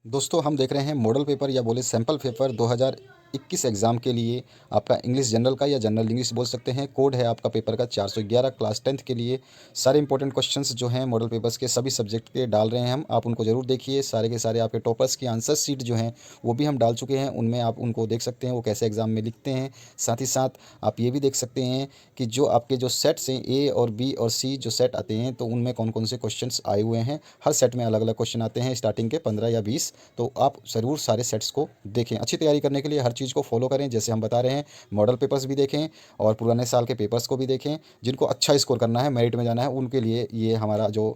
दोस्तों हम देख रहे हैं मॉडल पेपर या बोले सैम्पल पेपर 2021 एग्ज़ाम के लिए आपका इंग्लिश जनरल का या जनरल इंग्लिश बोल सकते हैं। कोड है आपका पेपर का 411 क्लास 10th के लिए। सारे इंपॉर्टेंट क्वेश्चंस जो हैं मॉडल पेपर्स के सभी सब्जेक्ट के डाल रहे हैं हम। आप उनको ज़रूर देखिए। सारे के सारे आपके टॉपर्स की आंसर शीट जो हैं वो भी हम डाल चुके हैं। उनमें आप उनको देख सकते हैं वो कैसे एग्ज़ाम में लिखते हैं। साथ ही साथ आप ये भी देख सकते हैं कि जो आपके जो सेट्स हैं ए और बी और सी जो सेट आते हैं तो उनमें कौन कौन से क्वेश्चंस आए हुए हैं। हर सेट में अलग अलग क्वेश्चन आते हैं, स्टार्टिंग के 15 या 20। तो आप ज़रूर सारे सेट्स को देखें। अच्छी तैयारी करने के लिए हर चीज़ को फॉलो करें जैसे हम बता रहे हैं। मॉडल पेपर्स भी देखें और पुराने साल के पेपर्स को भी देखें। जिनको अच्छा स्कोर करना है, मेरिट में जाना है, उनके लिए ये हमारा जो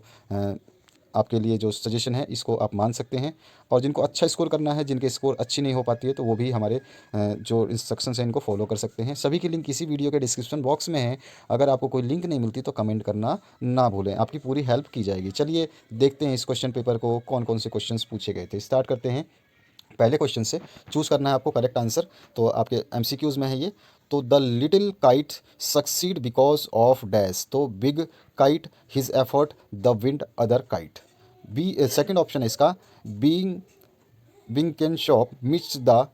आपके लिए जो सजेशन है इसको आप मान सकते हैं। और जिनको अच्छा स्कोर करना है, जिनके स्कोर अच्छी नहीं हो पाती है, तो वो भी हमारे जो इंस्ट्रक्शंस हैं इनको फॉलो कर सकते हैं। सभी की लिंक इसी वीडियो के डिस्क्रिप्शन बॉक्स में है। अगर आपको कोई लिंक नहीं मिलती तो कमेंट करना ना भूलें, आपकी पूरी हेल्प की जाएगी। चलिए देखते हैं इस क्वेश्चन पेपर को कौन कौन से क्वेश्चंस पूछे गए थे। स्टार्ट करते हैं पहले क्वेश्चन से। चूज़ करना है आपको करेक्ट आंसर। तो आपके एमसीक्यूज़ में है ये। तो the little kite succeed because of dash. तो big kite his effort the wind other kite. B second option है इसका। Being bing can shop miss the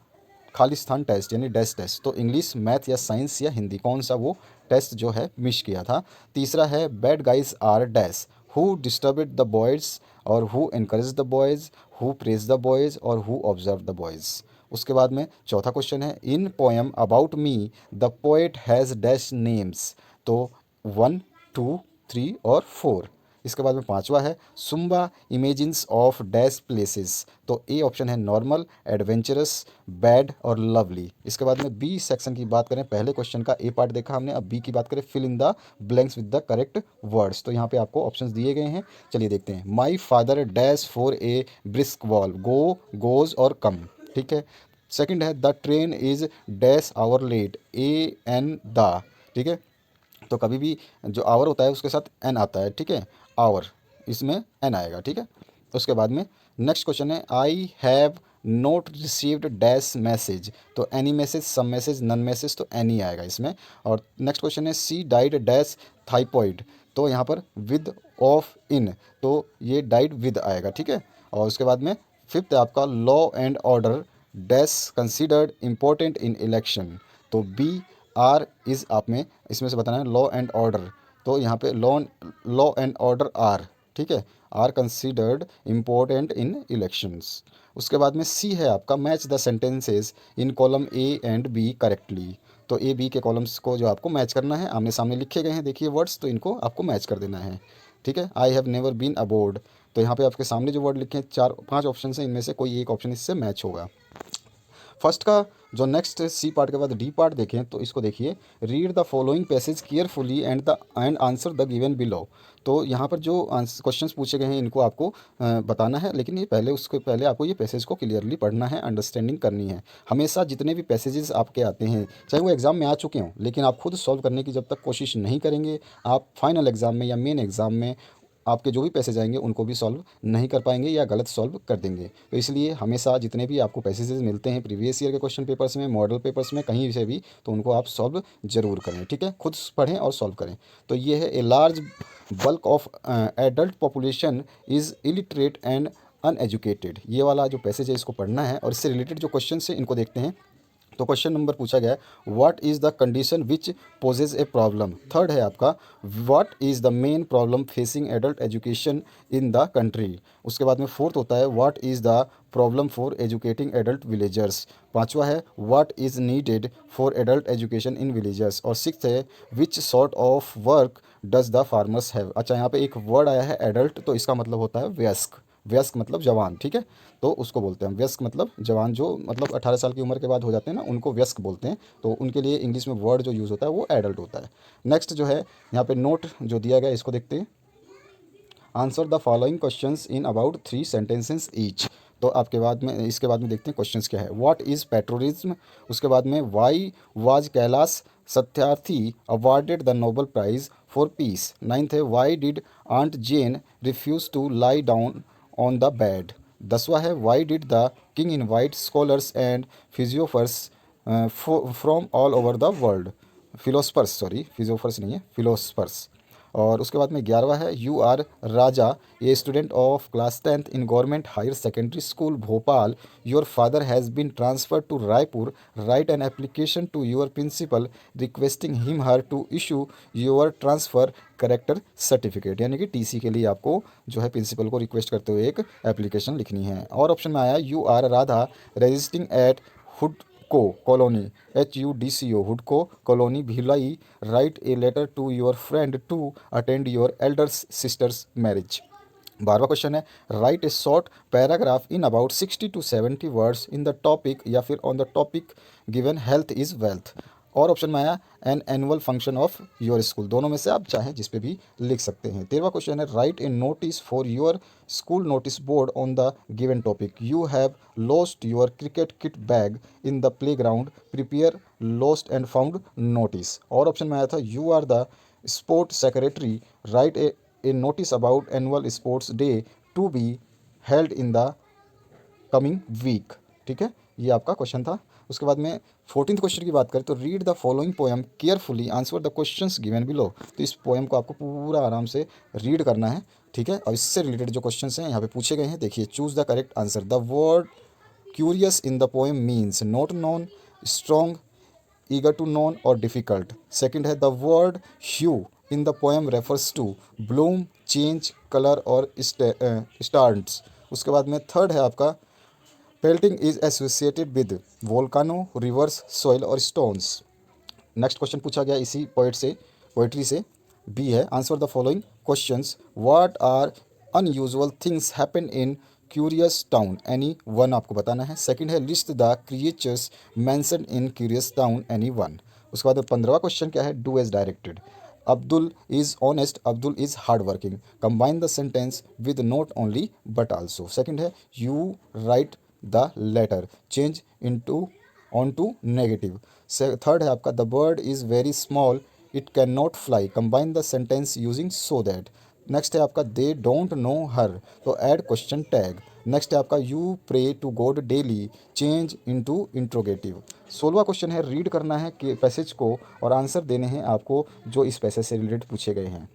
Khalistan test यानी डैश डैश। तो इंग्लिश, मैथ या साइंस या हिंदी, कौन सा वो टेस्ट जो है मिस किया था। तीसरा है bad guys are dash. Who disturbed the boys और who encourage the boys, who praise the boys और हु ऑब्जर्व द बॉयज़। उसके बाद में चौथा क्वेश्चन है in poem about me the poet has dash names. तो 1, 2, 3 और 4। इसके बाद में पांचवा है zumba imagines of dash places. तो ए ऑप्शन है नॉर्मल, एडवेंचरस, बैड और लवली। इसके बाद में बी सेक्शन की बात करें, पहले क्वेश्चन का ए पार्ट देखा हमने, अब बी की बात करें fill in the blanks with the correct words. तो यहाँ पे आपको ऑप्शंस दिए गए हैं। चलिए देखते हैं। My father dash for a brisk walk, go, goes or come. ठीक है। सेकंड है the train is dash hour late, a an the. ठीक है। तो कभी भी जो आवर होता है उसके साथ एन आता है। ठीक है, आवर, इसमें एन आएगा। ठीक है। उसके बाद में नेक्स्ट क्वेश्चन है I have not received dash message. तो any message, some message, none message, तो एनी आएगा इसमें। और नेक्स्ट क्वेश्चन है सी डाइड डैश थाइपॉइड। तो यहाँ पर विद ऑफ इन, तो ये डाइड विद आएगा। ठीक है। और उसके बाद में फिफ्थ है आपका law and order dash considered important in election. तो बी आर इज़ आप में इसमें से बताना है लॉ एंड ऑर्डर। तो यहाँ पे लॉ एंड ऑर्डर आर। ठीक है, are considered important in elections. उसके बाद में सी है आपका match the sentences in column A and B correctly. तो ए बी के कॉलम्स को जो आपको मैच करना है, आमने सामने लिखे गए हैं देखिए वर्ड्स, तो इनको आपको मैच कर देना है। ठीक है। I have never been abroad. तो यहाँ पे आपके सामने जो वर्ड लिखे हैं, 4-5 ऑप्शन हैं, इनमें से कोई एक ऑप्शन इससे मैच होगा। फर्स्ट का जो नेक्स्ट सी पार्ट के बाद डी पार्ट देखें तो इसको देखिए। Read the following passage carefully and answer the given below. तो यहाँ पर जो क्वेश्चंस पूछे गए हैं इनको आपको बताना है, लेकिन ये पहले उसके पहले आपको ये पैसेज को क्लियरली पढ़ना है, अंडरस्टैंडिंग करनी है। हमेशा जितने भी पैसेजेस आपके आते हैं, चाहे वो एग्ज़ाम में आ चुके हों, लेकिन आप खुद सॉल्व करने की जब तक कोशिश नहीं करेंगे, आप फाइनल एग्ज़ाम में या मेन एग्ज़ाम में आपके जो भी पैसेज आएंगे उनको भी सॉल्व नहीं कर पाएंगे या गलत सॉल्व कर देंगे। तो इसलिए हमेशा जितने भी आपको पैसेजेस मिलते हैं प्रीवियस ईयर के क्वेश्चन पेपर्स में, मॉडल पेपर्स में, कहीं से भी, तो उनको आप सॉल्व ज़रूर करें। ठीक है, खुद पढ़ें और सॉल्व करें। तो ये है a large bulk of adult population is illiterate and uneducated. ये वाला जो पैसेज है इसको पढ़ना है और इससे रिलेटेड जो क्वेश्चन है इनको देखते हैं। तो क्वेश्चन नंबर पूछा गया है what is the condition which poses a problem. Third है आपका what is the main problem facing adult education in the country. उसके बाद में फोर्थ होता है what is the problem for educating adult villagers. पांचवा है what is needed for adult education in villagers. और सिक्स्थ है which sort of work does the farmers have. अच्छा, यहाँ पे एक वर्ड आया है एडल्ट, तो इसका मतलब होता है वयस्क। वयस्क मतलब जवान। ठीक है, तो उसको बोलते हैं वयस्क मतलब जवान, जो मतलब 18 साल की उम्र के बाद हो जाते हैं ना, उनको वयस्क बोलते हैं। तो उनके लिए इंग्लिश में वर्ड जो यूज़ होता है वो एडल्ट होता है। नेक्स्ट जो है यहाँ पे नोट जो दिया गया इसको देखते हैं। Answer the following questions in about 3 sentences each. तो आपके बाद में इसके बाद में देखते हैं क्वेश्चंस क्या है। What is patriotism. उसके बाद में why was Kailash Satyarthi awarded the Nobel prize for peace. Ninth है why did aunt Jane refuse to lie down on the bed. 10वां है why did the king invite scholars and philosophers from all over the world. Philosophers, sorry philosophers नहीं है, philosophers. और उसके बाद में 11वां है you are Raja, a student of class 10th in government higher secondary school Bhopal, your father has been transferred to Raipur, write an application to your principal requesting him her to issue your transfer character certificate, यानी कि TC के लिए आपको जो है principal को request करते हुए एक एप्लीकेशन लिखनी है। और ऑप्शन में आया you are Radha residing at हुडको कॉलोनी, HUDCO हुडको colony Bhilai, write a letter to your friend to attend your elder sister's marriage. 12वां क्वेश्चन है write a short paragraph in about 60 to 70 words in the topic या फिर on the topic given health is wealth. और option में आया an annual function of your school, दोनों में से आप चाहें जिस पे भी लिख सकते हैं। 13वां क्वेश्चन है write a notice for your school notice board on the given topic, you have lost your cricket kit bag in the play ground, prepare lost and found notice. और ऑप्शन में आया था you are the sport secretary, write a notice about annual sports day to be held in the coming week. ठीक है, ये आपका question था। उसके बाद में 14th क्वेश्चन की बात करें तो read the following poem carefully answer the questions given below. तो इस पोएम को आपको पूरा आराम से रीड करना है। ठीक है, और इससे रिलेटेड जो क्वेश्चंस हैं यहाँ पे पूछे गए हैं, देखिए choose the correct answer. The word curious in the poem means not known, strong, eager to known और डिफ़िकल्ट। सेकंड है the word hue in the poem refers to bloom, change, colour और स्टार्ट्स। उसके बाद में third है आपका pelting is associated with volcano, rivers, soil और stones. Next question पूछा गया इसी पोइट्री से, बी है answer the following questions, what are unusual things happen in curious town, any one आपको बताना है। सेकंड है list the creatures mention in curious town, any one. उसके बाद 15वां क्वेश्चन क्या है, do as directed, Abdul is honest, Abdul is hard working, combine the sentence with not only but also. Second है you write the letter, change into on to negative. Third है आपका the bird is very small, it can not fly, combine the sentence using so that. Next है आपका they don't know हर, तो add question tag. Next है आपका you pray to God daily, change into interrogative. 16वां question है read करना है कि पैसेज को और आंसर देने हैं आपको जो इस पैसेज से रिलेटेड पूछे गए हैं।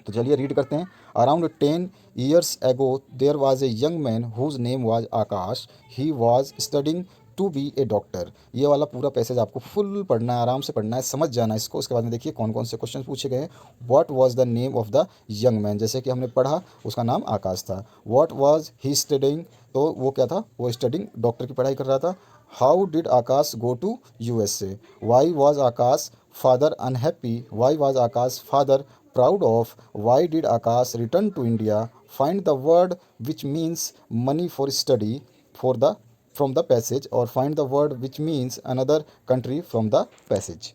तो चलिए रीड करते हैं। Around 10 years ago there was a young man whose name was Akash, he was studying to be a doctor. ये वाला पूरा पैसेज आपको फुल पढ़ना है, आराम से पढ़ना है, समझ जाना है इसको। उसके बाद में देखिए कौन कौन से क्वेश्चन पूछे गए हैं। What was the name of the young man, जैसे कि हमने पढ़ा उसका नाम आकाश था। व्हाट वाज ही स्टडिंग, तो वो क्या था, वो स्टडिंग डॉक्टर की पढ़ाई कर रहा था। How did Akash go to USA, why was Akash father unhappy, why was Akash father proud of, why did Akash return to India, find the word which means money for study from the passage, और find the word which means another country from the passage।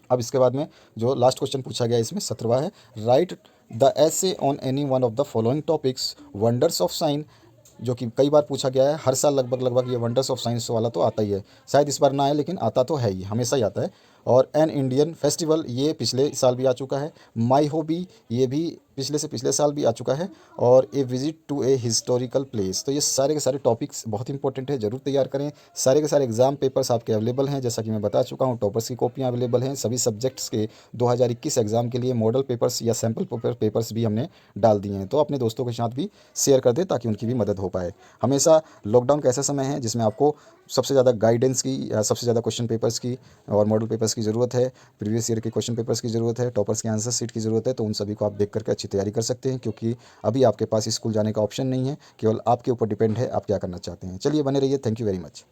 अब इसके बाद में जो last question पूछा गया इसमें 17वां है right the essay on any one of the following topics, wonders of sine, जो कि कई बार पूछा गया है, हर साल लगभग ये वंडर्स ऑफ साइंस वाला तो आता ही है, शायद इस बार ना आए लेकिन आता तो है ही, हमेशा ही आता है। और एन इंडियन फेस्टिवल, ये पिछले साल भी आ चुका है। माई हॉबी, ये भी पिछले से पिछले साल भी आ चुका है। और a visit to a historical place, तो ये सारे के सारे टॉपिक्स बहुत इंपॉर्टेंट है, जरूर तैयार करें। सारे के सारे एग्जाम पेपर्स आपके अवेलेबल हैं, जैसा कि मैं बता चुका हूँ, टॉपर्स की कॉपियाँ अवेलेबल हैं। सभी सब्जेक्ट्स के 2021 एग्जाम के लिए मॉडल पेपर्स या सैम्पल पेपर्स भी हमने डाल दिए हैं, तो अपने दोस्तों के साथ भी शेयर कर दें ताकि उनकी भी मदद हो पाए। हमेशा लॉकडाउन का ऐसा समय है जिसमें आपको सबसे ज़्यादा गाइडेंस की या सबसे ज़्यादा क्वेश्चन पेपर्स की और मॉडल पेपर्स की ज़रूरत है, प्रीवियस ईयर के क्वेश्चन पेपर्स की ज़रूरत है, टॉपर्स की आंसर शीट की ज़रूरत है। तो उन सभी को आप देख करके अच्छी तैयारी कर सकते हैं, क्योंकि अभी आपके पास स्कूल जाने का ऑप्शन नहीं है, केवल आपके ऊपर डिपेंड है आप क्या करना चाहते हैं। चलिए बने रहिए, थैंक यू वेरी मच।